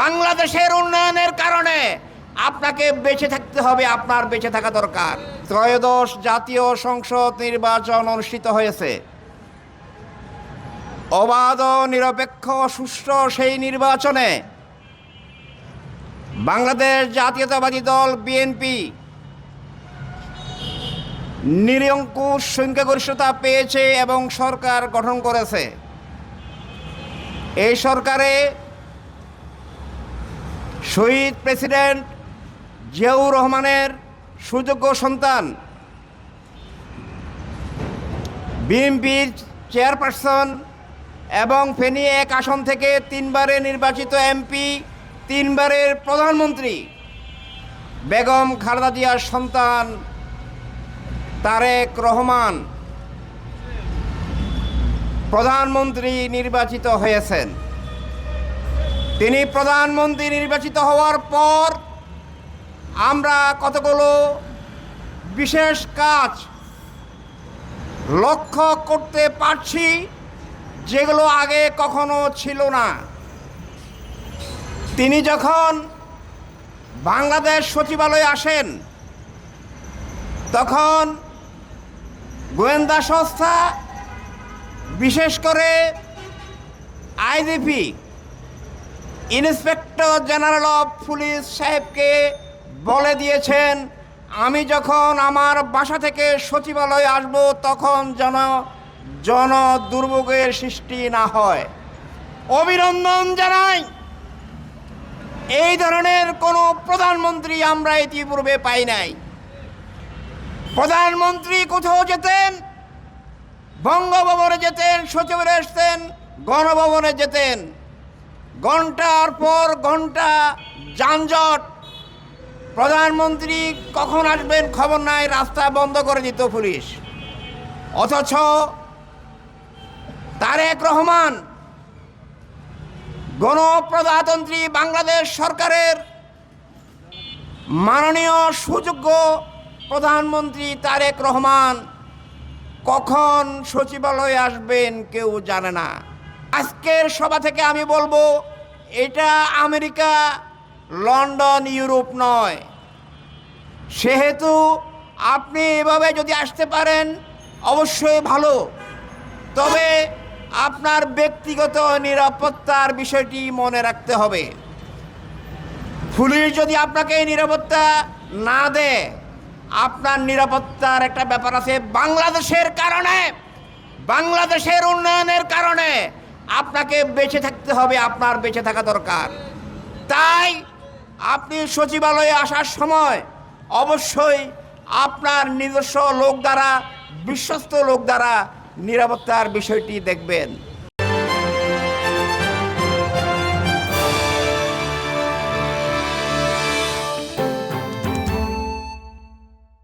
বাংলাদেশের উন্নয়নের কারণে আপনাকে বেঁচে থাকতে হবে, আপনার বেঁচে থাকা দরকার। ত্রয়োদশ জাতীয় সংসদ নির্বাচন অনুষ্ঠিত হয়েছে। অবাধ, নিরপেক্ষ, সুষ্ঠু সেই নির্বাচনে বাংলাদেশ জাতীয়তাবাদী দল বিএনপি নিরঙ্কুশ সংখ্যাগরিষ্ঠতা পেয়েছে এবং সরকার গঠন করেছে। এই সরকারে শহীদ প্রেসিডেন্ট জিয়াউর রহমানের সুযোগ্য সন্তান বিএনপির চেয়ারপারসন এবং ফেনী 1 আসন থেকে 3বারের নির্বাচিত এমপি, 3বারের প্রধানমন্ত্রী বেগম খালেদা জিয়ার সন্তান তারেক রহমান প্রধানমন্ত্রী নির্বাচিত হয়েছেন। তিনি প্রধানমন্ত্রী নির্বাচিত হওয়ার পর আমরা কতগুলো বিশেষ কাজ লক্ষ্য করতে পারছি যেগুলো আগে কখনো ছিল না। তিনি যখন বাংলাদেশ সচিবালয়ে আসেন তখন গোয়েন্দা সংস্থা, বিশেষ করে IGP inspector general of police সাহেবকে বলে দিয়েছেন, আমি যখন আমার বাসা থেকে সচিবালয়ে আসব তখন জন দুর্ভোগের সৃষ্টি না হয়। অভিনন্দন জানাই। এই ধরনের কোনো প্রধানমন্ত্রী আমরা ইতিপূর্বে পাই নাই। প্রধানমন্ত্রী কোথাও যেতেন, বঙ্গভবনে যেতেন, সচিবালয়ে আসতেন, গণভবনে যেতেন, ঘন্টার পর ঘন্টা যানজট। প্রধানমন্ত্রী কখন আসবেন খবর নাই, রাস্তা বন্ধ করে দিত পুলিশ। অথচ তারেক রহমান গণপ্রজাতন্ত্রী বাংলাদেশ সরকারের মাননীয় সুযোগ্য প্রধানমন্ত্রী তারেক রহমান কখন সচিবালয়ে আসবেন কেউ জানে না। আজকের সভা থেকে আমি বলবো, এটা আমেরিকা, লন্ডন, ইউরোপ নয়। সেহেতু আপনি এভাবে যদি আসতে পারেন অবশ্যই ভালো, তবে আপনার ব্যক্তিগত নিরাপত্তার বিষয়টি মনে রাখতে হবে। পুলিশ যদি আপনাকে নিরাপত্তা না দেয়, আপনার নিরাপত্তার একটা ব্যাপার আছে। বাংলাদেশের কারণে, বাংলাদেশের উন্নয়নের কারণে আপনাকে বেঁচে থাকতে হবে, আপনার বেঁচে থাকা দরকার। তাই আপনি সচিবালয়ে আসার সময় অবশ্যই আপনার নিজস্ব লোক দ্বারা, বিশ্বস্ত লোক দ্বারা নিরাপত্তার বিষয়টি দেখবেন।